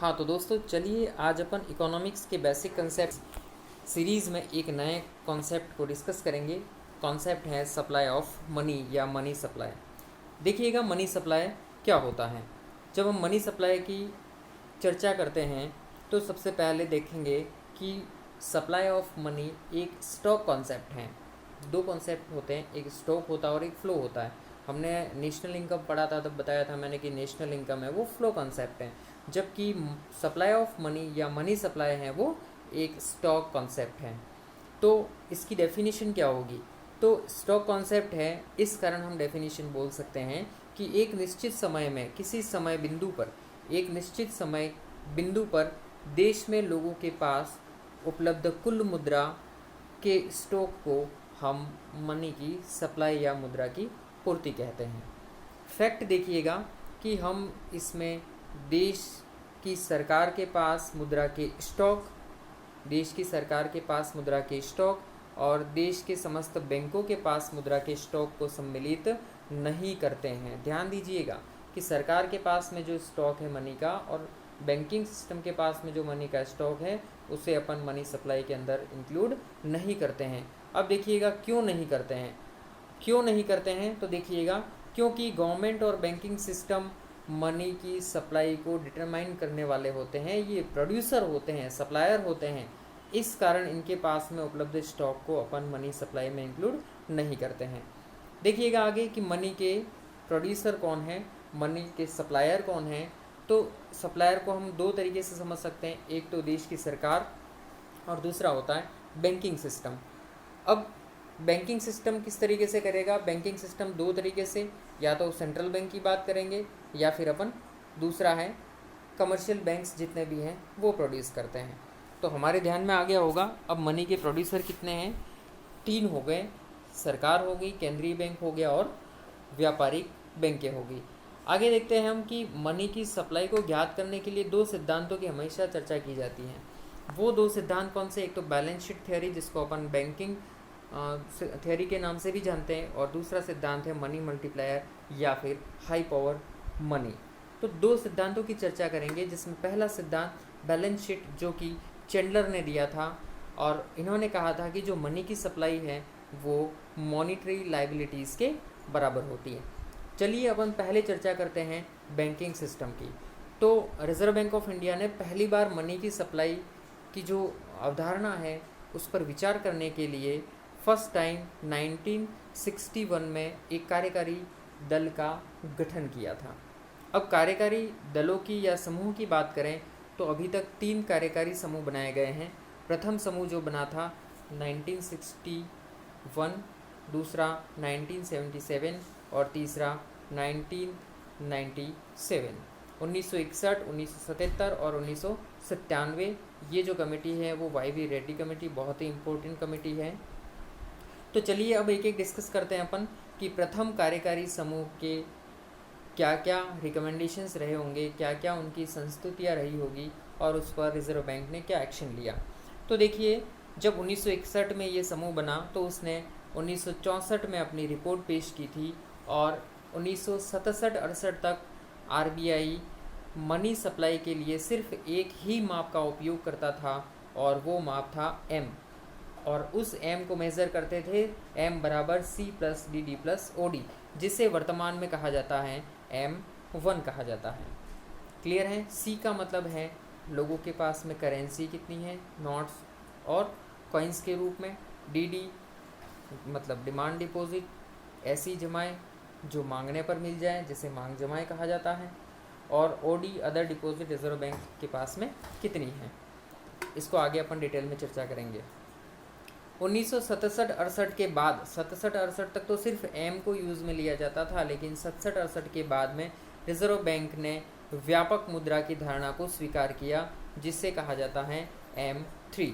हाँ तो दोस्तों चलिए आज अपन इकोनॉमिक्स के बेसिक कंसेप्ट सीरीज़ में एक नए कॉन्सेप्ट को डिस्कस करेंगे। कॉन्सेप्ट है सप्लाई ऑफ मनी या मनी सप्लाई। देखिएगा मनी सप्लाई क्या होता है। जब हम मनी सप्लाई की चर्चा करते हैं तो सबसे पहले देखेंगे कि सप्लाई ऑफ मनी एक स्टॉक कॉन्सेप्ट है। दो कॉन्सेप्ट होते हैं, एक स्टॉक होता है और एक फ्लो होता है। हमने नेशनल इनकम पढ़ा था तब बताया था मैंने कि नेशनल इनकम है वो फ्लो कॉन्सेप्ट है, जबकि सप्लाई ऑफ मनी या मनी सप्लाई है वो एक स्टॉक कॉन्सेप्ट है। तो इसकी डेफिनेशन क्या होगी? तो स्टॉक कॉन्सेप्ट है, इस कारण हम डेफिनेशन बोल सकते हैं कि एक निश्चित समय में किसी समय बिंदु पर एक निश्चित समय बिंदु पर देश में लोगों के पास उपलब्ध कुल मुद्रा के स्टॉक को हम मनी की सप्लाई या मुद्रा की पूर्ति कहते हैं। फैक्ट देखिएगा कि हम इसमें देश की सरकार के पास मुद्रा के स्टॉक, देश की सरकार के पास मुद्रा के स्टॉक और देश के समस्त बैंकों के पास मुद्रा के स्टॉक को सम्मिलित नहीं करते हैं। ध्यान दीजिएगा कि सरकार के पास में जो स्टॉक है मनी का और बैंकिंग सिस्टम के पास में जो मनी का स्टॉक है उसे अपन मनी सप्लाई के अंदर इंक्लूड नहीं करते हैं। अब देखिएगा क्यों नहीं करते हैं। क्यों नहीं करते हैं तो देखिएगा क्योंकि गवर्नमेंट और बैंकिंग सिस्टम मनी की सप्लाई को डिटरमाइन करने वाले होते हैं, ये प्रोड्यूसर होते हैं, सप्लायर होते हैं। इस कारण इनके पास में उपलब्ध स्टॉक को अपन मनी सप्लाई में इंक्लूड नहीं करते हैं। देखिएगा आगे कि मनी के प्रोड्यूसर कौन है, मनी के सप्लायर कौन है। तो सप्लायर को हम दो तरीके से समझ सकते हैं, एक तो देश की सरकार और दूसरा होता है बैंकिंग सिस्टम। अब बैंकिंग सिस्टम किस तरीके से करेगा? बैंकिंग सिस्टम दो तरीके से, या तो सेंट्रल बैंक की बात करेंगे या फिर अपन दूसरा है कमर्शियल बैंक्स जितने भी हैं वो प्रोड्यूस करते हैं। तो हमारे ध्यान में आ गया होगा अब मनी के प्रोड्यूसर कितने हैं? तीन हो गए, सरकार हो गई, केंद्रीय बैंक हो गया और व्यापारिक बैंकें हो गई। आगे देखते हैं हम कि मनी की सप्लाई को ज्ञात करने के लिए दो सिद्धांतों की हमेशा चर्चा की जाती है। वो दो सिद्धांत कौन से? एक तो बैलेंस शीट थ्योरी जिसको अपन बैंकिंग थ्योरी के नाम से भी जानते हैं, और दूसरा सिद्धांत है मनी मल्टीप्लायर या फिर हाई पावर मनी। तो दो सिद्धांतों की चर्चा करेंगे, जिसमें पहला सिद्धांत बैलेंस शीट जो कि चैंडलर ने दिया था, और इन्होंने कहा था कि जो मनी की सप्लाई है वो मॉनिटरी लायबिलिटीज़ के बराबर होती है। चलिए अपन पहले चर्चा करते हैं बैंकिंग सिस्टम की। तो रिजर्व बैंक ऑफ इंडिया ने पहली बार मनी की सप्लाई की जो अवधारणा है उस पर विचार करने के लिए फर्स्ट टाइम 1961 में एक कार्यकारी दल का गठन किया था। अब कार्यकारी दलों की या समूह की बात करें तो अभी तक तीन कार्यकारी समूह बनाए गए हैं। प्रथम समूह जो बना था 1961, दूसरा 1977 और तीसरा 1997। 1961, 1977 और 1997 ये जो कमेटी है वो वाई.वी. रेड्डी कमेटी बहुत ही इम्पोर्टेंट कमेटी है। तो चलिए अब एक एक डिस्कस करते हैं अपन कि प्रथम कार्यकारी समूह के क्या क्या रिकमेंडेशंस रहे होंगे, क्या क्या उनकी संस्तुतियाँ रही होगी और उस पर रिजर्व बैंक ने क्या एक्शन लिया। तो देखिए जब 1961 में ये समूह बना तो उसने 1964 में अपनी रिपोर्ट पेश की थी, और 1967-68 तक आरबीआई मनी सप्लाई के लिए सिर्फ एक ही माप का उपयोग करता था और वो माप था एम, और उस एम को मेज़र करते थे एम बराबर C+DD+OD, जिसे वर्तमान में कहा जाता है M1 कहा जाता है। क्लियर है? C का मतलब है लोगों के पास में करेंसी कितनी है, नोट्स और कॉइन्स के रूप में। DD मतलब डिमांड डिपॉजिट, ऐसी जमाएँ जो मांगने पर मिल जाए जिसे मांग जमाएँ कहा जाता है। और OD other deposit reserve bank के पास में कितनी है, इसको आगे अपन डिटेल में चर्चा करेंगे। 1967-68 के बाद 67-68 तक तो सिर्फ एम को यूज़ में लिया जाता था, लेकिन 67-68 के बाद में रिजर्व बैंक ने व्यापक मुद्रा की धारणा को स्वीकार किया, जिसे कहा जाता है M3।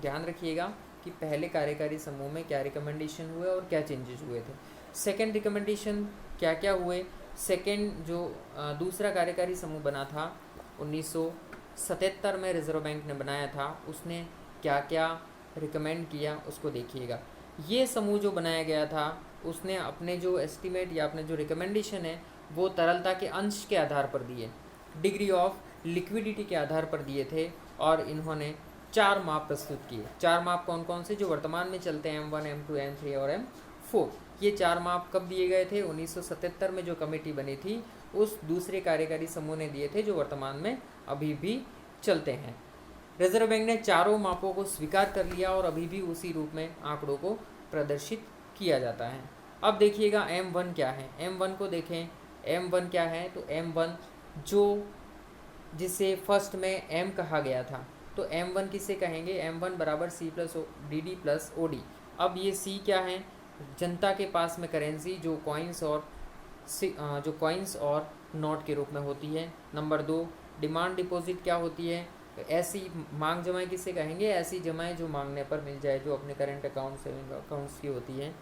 ध्यान रखिएगा कि पहले कार्यकारी समूह में क्या रिकमेंडेशन हुए और क्या चेंजेस हुए थे। सेकेंड रिकमेंडेशन क्या क्या हुए? सेकेंड जो दूसरा कार्यकारी समूह बना था 1977 में रिजर्व बैंक ने बनाया था, उसने क्या क्या रिकमेंड किया उसको देखिएगा। ये समूह जो बनाया गया था उसने अपने जो एस्टीमेट या अपने जो रिकमेंडेशन है वो तरलता के अंश के आधार पर दिए। डिग्री ऑफ लिक्विडिटी के आधार पर दिए थे और इन्होंने 4 माप प्रस्तुत किए। 4 माप कौन कौन से जो वर्तमान में चलते हैं, M1, M2, M3 और M4। ये 4 माप कब दिए गए थे? 1977 में जो कमेटी बनी थी उस दूसरे कार्यकारी समूह ने दिए थे, जो वर्तमान में अभी भी चलते हैं। रिजर्व बैंक ने चारों मापों को स्वीकार कर लिया और अभी भी उसी रूप में आंकड़ों को प्रदर्शित किया जाता है। अब देखिएगा M1 क्या है। M1 को देखें, M1 क्या है? तो M1 जो जिसे फर्स्ट में M कहा गया था, तो M1 किसे कहेंगे? M1 बराबर C plus DD plus OD। अब ये C क्या है? जनता के पास में करेंसी जो कॉइन्स और नोट के रूप में होती है। नंबर 2, डिमांड डिपॉजिट क्या होती है? ऐसी मांग जमाएं किसे कहेंगे? ऐसी जमाएं जो मांगने पर मिल जाए, जो अपने करंट अकाउंट, सेविंग अकाउंट्स की होती है।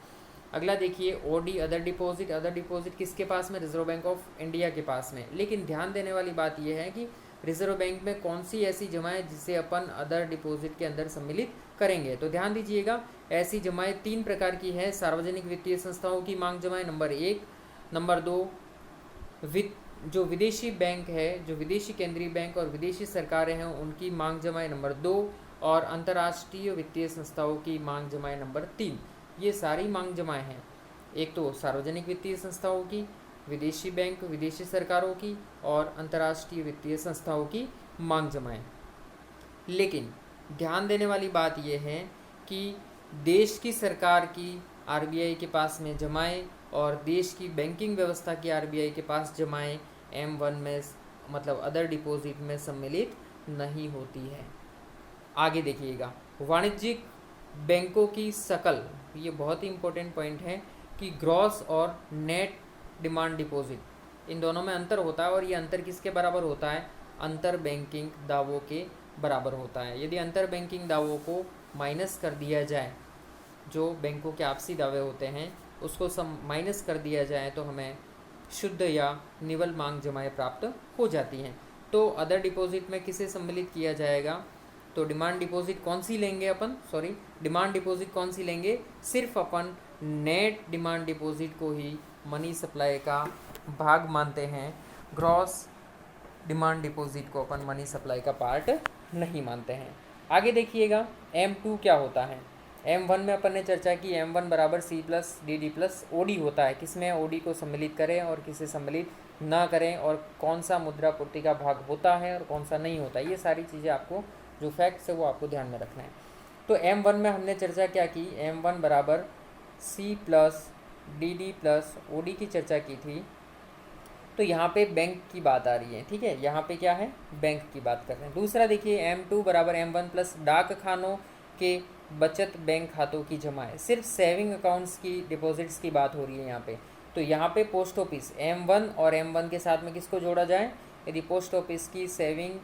अगला देखिए OD, other deposit. Other deposit किसके पास में? रिजर्व बैंक ऑफ इंडिया के पास में। लेकिन ध्यान देने वाली बात यह है कि रिजर्व बैंक में कौन सी ऐसी जमाएं जिसे अपन अदर डिपॉजिट के अंदर सम्मिलित करेंगे। तो ध्यान दीजिएगा, ऐसी जमाएं 3 प्रकार की है। सार्वजनिक वित्तीय संस्थाओं की मांग जमाएं नंबर 1, नंबर 2 जो विदेशी बैंक है, जो विदेशी केंद्रीय बैंक और विदेशी सरकारें हैं उनकी मांग जमाएं नंबर 2, और अंतर्राष्ट्रीय वित्तीय संस्थाओं की मांग जमाएं नंबर 3। ये सारी मांग जमाएं हैं। एक तो सार्वजनिक वित्तीय संस्थाओं की, विदेशी बैंक, विदेशी सरकारों की और अंतर्राष्ट्रीय वित्तीय संस्थाओं की मांग जमाएं। लेकिन ध्यान देने वाली बात यह है कि देश की सरकार की RBI के पास में जमाएं और देश की बैंकिंग व्यवस्था की RBI के पास जमाएं M1 में, मतलब अदर डिपॉजिट में सम्मिलित नहीं होती है। आगे देखिएगा, वाणिज्यिक बैंकों की सकल, ये बहुत ही इंपॉर्टेंट पॉइंट है कि ग्रॉस और नेट डिमांड डिपॉजिट, इन दोनों में अंतर होता है और ये अंतर किसके बराबर होता है? अंतर बैंकिंग दावों के बराबर होता है। यदि अंतर बैंकिंग दावों को माइनस कर दिया जाए, जो बैंकों के आपसी दावे होते हैं उसको माइनस कर दिया जाए, तो हमें शुद्ध या निवल मांग जमाएं प्राप्त हो जाती हैं। तो अदर डिपॉजिट में किसे सम्मिलित किया जाएगा? तो डिमांड डिपॉजिट कौन सी लेंगे अपन? डिमांड डिपॉजिट कौन सी लेंगे? सिर्फ अपन नेट डिमांड डिपॉजिट को ही मनी सप्लाई का भाग मानते हैं। ग्रॉस डिमांड डिपॉजिट को अपन मनी सप्लाई का पार्ट नहीं मानते हैं। आगे देखिएगा, M2 क्या होता है? M1 में अपन ने चर्चा की M1 बराबर C plus DD plus OD होता है। किसमें OD को सम्मिलित करें और किसे सम्मिलित ना करें, और कौन सा मुद्रा पूर्ति का भाग होता है और कौन सा नहीं होता है, ये सारी चीज़ें आपको, जो फैक्ट्स है वो आपको ध्यान में रखना है। तो M1 में हमने चर्चा क्या की? M1 बराबर C plus DD plus OD की चर्चा की थी। तो यहाँ पे बैंक की बात आ रही है, ठीक है, यहाँ पे क्या है? बैंक की बात कर रहे हैं। दूसरा देखिए, M2 बराबर M1 प्लस डाक खानों के बचत बैंक खातों की जमाएं। सिर्फ सेविंग अकाउंट्स की डिपॉजिट्स की बात हो रही है यहाँ पे। तो यहाँ पे पोस्ट ऑफिस M1 और M1 के साथ में किसको जोड़ा जाए? यदि पोस्ट ऑफिस की सेविंग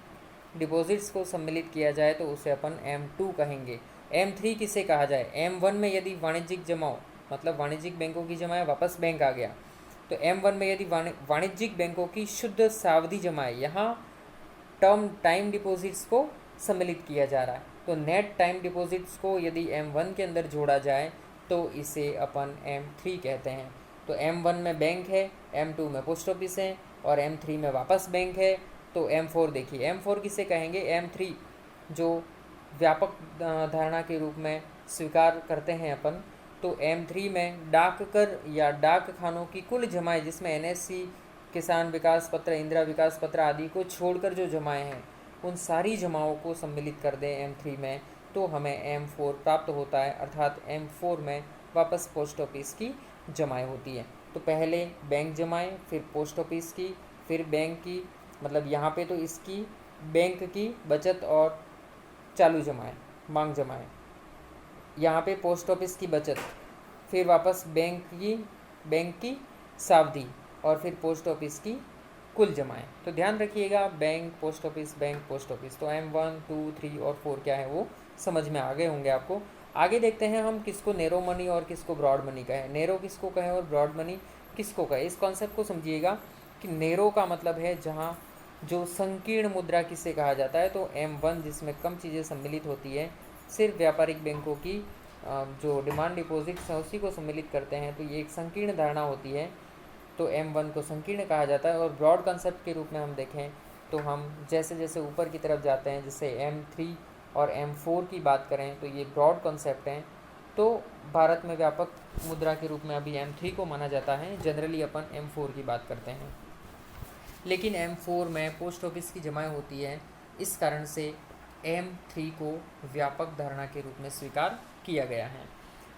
डिपॉजिट्स को सम्मिलित किया जाए तो उसे अपन M2 कहेंगे। M3 किसे कहा जाए? M1 में यदि वाणिज्यिक जमाओ, मतलब वाणिज्यिक बैंकों की जमाएं, वापस बैंक आ गया, तो M1 में यदि वाणिज्यिक बैंकों की शुद्ध सावधि जमाएं, यहाँ टर्म टाइम डिपॉजिट्स को सम्मिलित किया जा रहा है, तो नेट टाइम डिपॉजिट्स को यदि M1 के अंदर जोड़ा जाए तो इसे अपन M3 कहते हैं। तो M1 में बैंक है, M2 में पोस्ट ऑफिस है और M3 में वापस बैंक है। तो M4 देखिए, M4 किसे कहेंगे? M3 जो व्यापक धारणा के रूप में स्वीकार करते हैं अपन, तो M3 में डाककर या डाक खानों की कुल जमाएं, जिसमें NSC, किसान विकास पत्र, इंदिरा विकास पत्र आदि को छोड़कर जो जमाएं हैं, उन सारी जमाओं को सम्मिलित कर दें M3 में, तो हमें M4 प्राप्त होता है। अर्थात M4 में वापस पोस्ट ऑफिस की जमाएं होती हैं। तो पहले बैंक जमाएं, फिर पोस्ट ऑफिस की, फिर बैंक की, मतलब यहाँ पे तो इसकी बैंक की बचत और चालू जमाएं, मांग जमाएं, यहाँ पे पोस्ट ऑफिस की बचत, फिर वापस बैंक की सावधि और फिर पोस्ट ऑफिस की कुल जमाएं। तो ध्यान रखिएगा, बैंक पोस्ट ऑफिस। तो M1, 2, 3 और 4 क्या है वो समझ में आ गए होंगे आपको। आगे देखते हैं हम किसको नैरो मनी और किसको ब्रॉड मनी कहें। नैरो किसको कहें और ब्रॉड मनी किसको कहें, इस कॉन्सेप्ट को समझिएगा कि नैरो का मतलब है जहाँ जो संकीर्ण मुद्रा किसे कहा जाता है। तो M1 जिसमें कम चीज़ें सम्मिलित होती है, सिर्फ व्यापारिक बैंकों की जो डिमांड डिपॉजिट्स हैं उसी को सम्मिलित करते हैं, तो ये एक संकीर्ण धारणा होती है, तो M1 को संकीर्ण कहा जाता है। और ब्रॉड कंसेप्ट के रूप में हम देखें तो हम जैसे जैसे ऊपर की तरफ जाते हैं, जैसे M3 और M4 की बात करें तो ये ब्रॉड कॉन्सेप्ट हैं। तो भारत में व्यापक मुद्रा के रूप में अभी M3 को माना जाता है, जनरली अपन M4 की बात करते हैं। लेकिन M4 में पोस्ट ऑफिस की जमाएं होती है, इस कारण से M3 को व्यापक धारणा के रूप में स्वीकार किया गया है।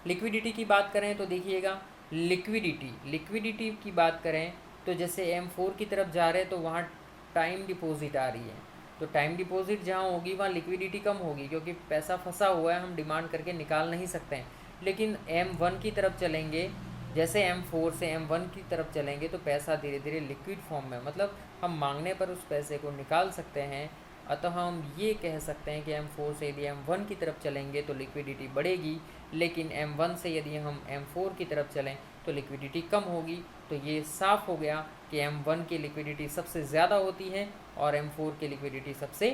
लिक्विडिटी की बात करें तो देखिएगा, लिक्विडिटी की बात करें तो जैसे M4 की तरफ जा रहे हैं तो वहाँ टाइम डिपॉजिट आ रही है, तो टाइम डिपॉजिट जहाँ होगी वहाँ लिक्विडिटी कम होगी, क्योंकि पैसा फंसा हुआ है, हम डिमांड करके निकाल नहीं सकते हैं। लेकिन M1 की तरफ चलेंगे, जैसे M4 से M1 की तरफ चलेंगे तो पैसा धीरे धीरे लिक्विड फॉर्म में, मतलब हम मांगने पर उस पैसे को निकाल सकते हैं। अतः हम ये कह सकते हैं कि M4 से यदि M1 की तरफ चलेंगे तो लिक्विडिटी बढ़ेगी, लेकिन M1 से यदि हम M4 की तरफ चलें तो लिक्विडिटी कम होगी। तो ये साफ हो गया कि M1 की लिक्विडिटी सबसे ज़्यादा होती है और M4 की लिक्विडिटी सबसे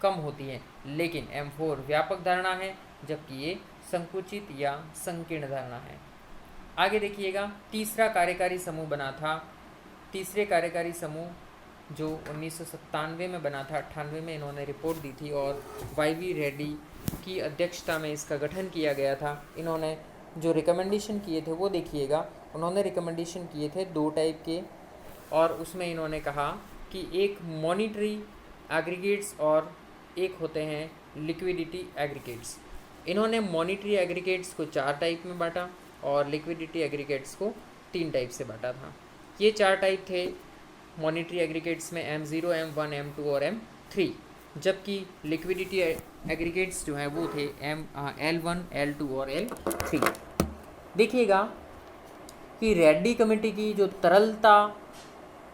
कम होती है। लेकिन M4 व्यापक धारणा है, जबकि ये संकुचित या संकीर्ण धारणा है। आगे देखिएगा, तीसरा कार्यकारी समूह बना था। तीसरे कार्यकारी समूह जो 1997 में बना था, 98 में इन्होंने रिपोर्ट दी थी और YV रेड्डी की अध्यक्षता में इसका गठन किया गया था। इन्होंने जो रिकमेंडेशन किए थे वो देखिएगा, उन्होंने रिकमेंडेशन किए थे 2 टाइप के, और उसमें इन्होंने कहा कि एक मॉनिटरी एग्रीगेट्स और एक होते हैं लिक्विडिटी एग्रीगेट्स। इन्होंने मॉनिटरी एग्रीगेट्स को 4 टाइप में बांटा और लिक्विडिटी एग्रीगेट्स को 3 टाइप से बांटा था। ये 4 टाइप थे मॉनिटरी एग्रीगेट्स में M0, M1, M2 और M3, जबकि लिक्विडिटी एग्रीगेट्स जो हैं वो थे L1, L2 और L3। देखिएगा कि रेड्डी कमेटी की जो तरलता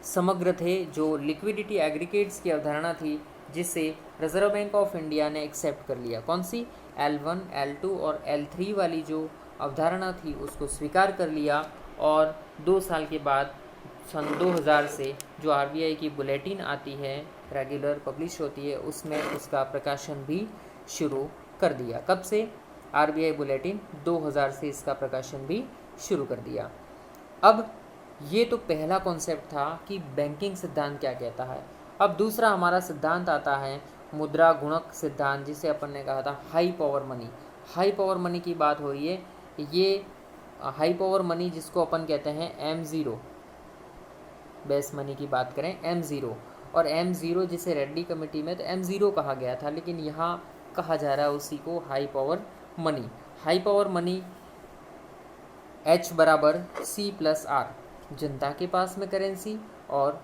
समग्र थे, जो लिक्विडिटी एग्रीगेट्स की अवधारणा थी, जिसे रिजर्व बैंक ऑफ इंडिया ने एक्सेप्ट कर लिया। कौन सी? L1, L2 और L3 वाली जो अवधारणा थी उसको स्वीकार कर लिया। और 2 साल के बाद सन 2000 से जो RBI की बुलेटिन आती है, रेगुलर पब्लिश होती है, उसमें उसका प्रकाशन भी शुरू कर दिया। कब से? RBI बुलेटिन 2000 से इसका प्रकाशन भी शुरू कर दिया। अब ये तो पहला कॉन्सेप्ट था कि बैंकिंग सिद्धांत क्या कहता है। अब दूसरा हमारा सिद्धांत आता है मुद्रा गुणक सिद्धांत, जिसे अपन ने कहा था high power money. High power money की बात हो रही है। ये हाई पावर मनी जिसको अपन कहते हैं M0, बेस मनी की बात करें M0, और M0 जिसे रेड्डी कमेटी में तो M0 कहा गया था, लेकिन यहाँ कहा जा रहा है उसी को high power money. High power money H बराबर C+R, जनता के पास में करेंसी, और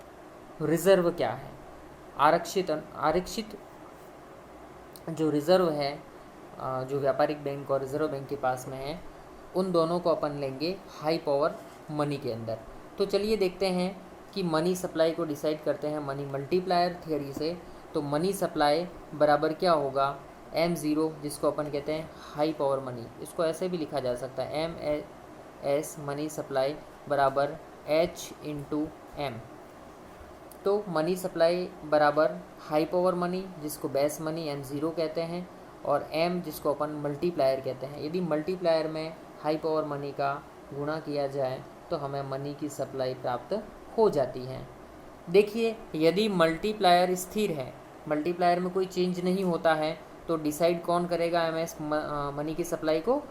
रिजर्व क्या है? आरक्षित जो रिजर्व है, जो व्यापारिक बैंक और रिजर्व बैंक के पास में है, उन दोनों को अपन लेंगे हाई पावर मनी के अंदर। तो चलिए देखते हैं कि मनी सप्लाई को डिसाइड करते हैं मनी मल्टीप्लायर थ्योरी से। तो मनी सप्लाई बराबर क्या होगा? M0, जिसको अपन कहते हैं हाई पावर मनी, इसको ऐसे भी लिखा जा सकता है MS मनी सप्लाई बराबर H × M। तो मनी सप्लाई बराबर हाई पावर मनी, जिसको बेस मनी M0 कहते हैं, और M जिसको अपन मल्टीप्लायर कहते हैं। यदि मल्टीप्लायर में हाई पावर मनी का गुणा किया जाए तो हमें मनी की सप्लाई प्राप्त हो जाती है। देखिए, यदि मल्टीप्लायर स्थिर है, मल्टीप्लायर में कोई चेंज नहीं होता है, तो डिसाइड कौन करेगा MS मनी की सप्लाई को?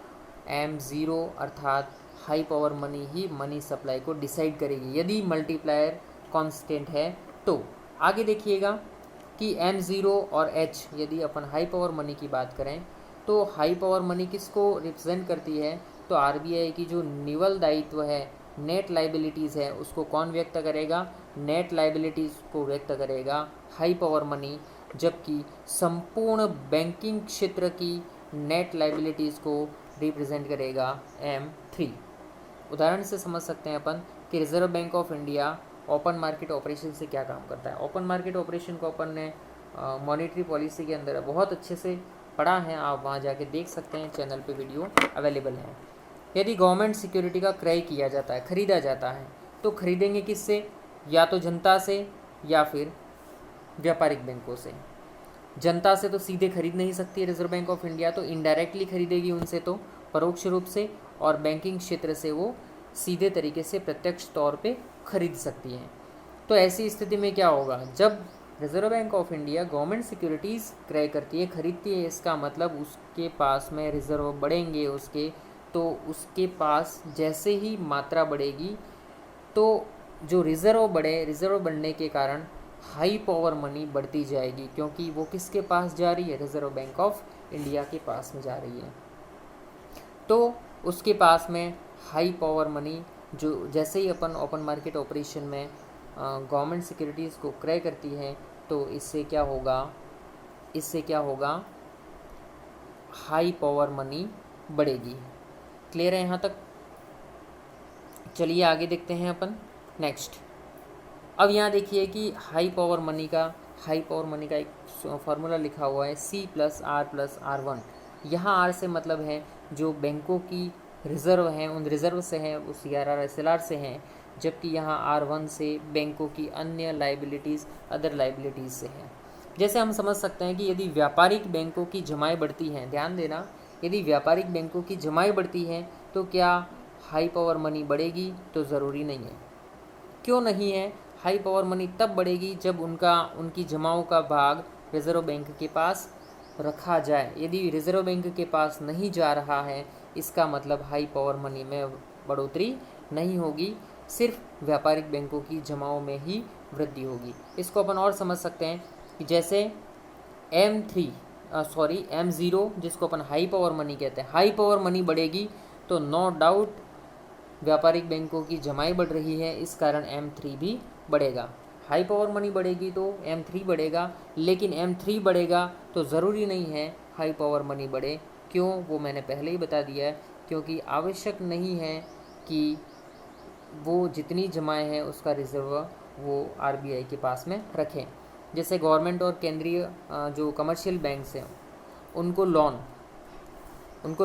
M0 अर्थात हाई पावर मनी ही मनी सप्लाई को डिसाइड करेगी, यदि मल्टीप्लायर कांस्टेंट है तो। आगे देखिएगा कि M0 और H, यदि अपन हाई पावर मनी की बात करें तो हाई पावर मनी किसको रिप्रेजेंट करती है? तो RBI की जो निवल दायित्व है, नेट लाइबिलिटीज़ है, उसको कौन व्यक्त करेगा? नेट लाइबिलिटीज़ को व्यक्त करेगा हाई पावर मनी, जबकि संपूर्ण बैंकिंग क्षेत्र की नेट लाइबिलिटीज़ को रिप्रेजेंट करेगा M3। उदाहरण से समझ सकते हैं अपन कि reserve bank of India open market operation से क्या काम करता है। ओपन मार्केट ऑपरेशन को अपन ने मॉनेटरी पॉलिसी के अंदर बहुत अच्छे से पढ़ा है, आप वहाँ जाके देख सकते हैं, चैनल पे वीडियो अवेलेबल है। यदि गवर्नमेंट सिक्योरिटी का क्रय किया जाता है, खरीदा जाता है, तो खरीदेंगे किससे? या तो जनता से या फिर व्यापारिक बैंकों से। जनता से तो सीधे खरीद नहीं सकती है रिजर्व बैंक ऑफ इंडिया, तो इनडायरेक्टली खरीदेगी उनसे, तो परोक्ष रूप से, और बैंकिंग क्षेत्र से वो सीधे तरीके से प्रत्यक्ष तौर पे खरीद सकती हैं। तो ऐसी स्थिति में क्या होगा? जब reserve bank of India government securities क्रय करती है, खरीदती है, इसका मतलब उसके पास में रिजर्व बढ़ेंगे उसके, तो उसके पास जैसे ही मात्रा बढ़ेगी तो जो रिजर्व बढ़ने के कारण हाई पावर मनी बढ़ती जाएगी, क्योंकि वो किसके पास जा रही है, रिजर्व बैंक ऑफ इंडिया के पास में जा रही है। तो उसके पास में हाई पावर मनी, जो जैसे ही अपन ओपन मार्केट ऑपरेशन में गवर्नमेंट सिक्योरिटीज़ को क्रय करती है, तो इससे क्या होगा, हाई पावर मनी बढ़ेगी। क्लियर है यहाँ तक? चलिए आगे देखते हैं अपन नेक्स्ट। अब यहाँ देखिए कि हाई पावर मनी का एक फार्मूला लिखा हुआ है C+R+R1। यहाँ R से मतलब है जो बैंकों की रिज़र्व हैं, उन रिज़र्व से हैं, उस CRR SLR से हैं, जबकि यहाँ R1 से बैंकों की अन्य लाइबिलिटीज़, अदर लाइबिलिटीज़ से हैं। जैसे हम समझ सकते हैं कि यदि व्यापारिक बैंकों की जमाएँ बढ़ती हैं, ध्यान देना, यदि व्यापारिक बैंकों की जमाएँ बढ़ती हैं तो क्या हाई पावर मनी बढ़ेगी? तो ज़रूरी नहीं है। क्यों नहीं है? हाई पावर मनी तब बढ़ेगी जब उनकी जमाओं का भाग रिजर्व बैंक के पास रखा जाए। यदि रिजर्व बैंक के पास नहीं जा रहा है, इसका मतलब हाई पावर मनी में बढ़ोतरी नहीं होगी, सिर्फ व्यापारिक बैंकों की जमाओं में ही वृद्धि होगी। इसको अपन और समझ सकते हैं कि जैसे M0 जिसको अपन हाई पावर मनी कहते हैं, हाई पावर मनी बढ़ेगी तो नो डाउट व्यापारिक बैंकों की जमाएँ बढ़ रही है, इस कारण M3 भी बढ़ेगा। हाई पावर मनी बढ़ेगी तो M3 बढ़ेगा, लेकिन M3 बढ़ेगा तो ज़रूरी नहीं है हाई पावर मनी बढ़े। क्यों? वो मैंने पहले ही बता दिया है, क्योंकि आवश्यक नहीं है कि वो जितनी जमाएँ हैं उसका रिजर्व वो RBI के पास में रखें। जैसे गवर्नमेंट और केंद्रीय जो कमर्शियल बैंक्स हैं उनको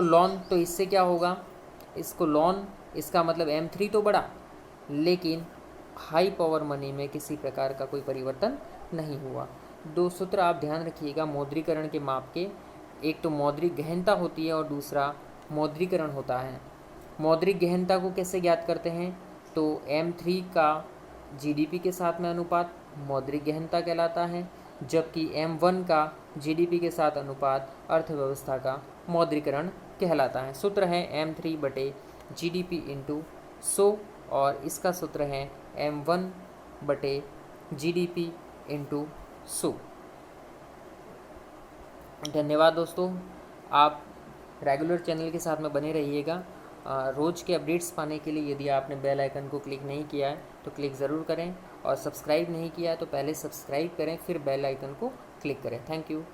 लोन, तो इससे क्या होगा, इसका मतलब M3 तो बढ़ा, लेकिन हाई पावर मनी में किसी प्रकार का कोई परिवर्तन नहीं हुआ। दो सूत्र आप ध्यान रखिएगा मौद्रीकरण के माप के, एक तो मौद्रिक गहनता होती है और दूसरा मौद्रीकरण होता है। मौद्रिक गहनता को कैसे ज्ञात करते हैं? तो M3 का GDP के साथ में अनुपात मौद्रिक गहनता कहलाता है, जबकि M1 का GDP के साथ अनुपात अर्थव्यवस्था का मौद्रीकरण कहलाता है। सूत्र है M3/GDP × 100 और इसका सूत्र है M1/GDP × 100। धन्यवाद दोस्तों, आप रेगुलर चैनल के साथ में बने रहिएगा। रोज़ के अपडेट्स पाने के लिए यदि आपने बेल आइकन को क्लिक नहीं किया है तो क्लिक ज़रूर करें, और सब्सक्राइब नहीं किया है तो पहले सब्सक्राइब करें, फिर बेल आइकन को क्लिक करें। Thank you.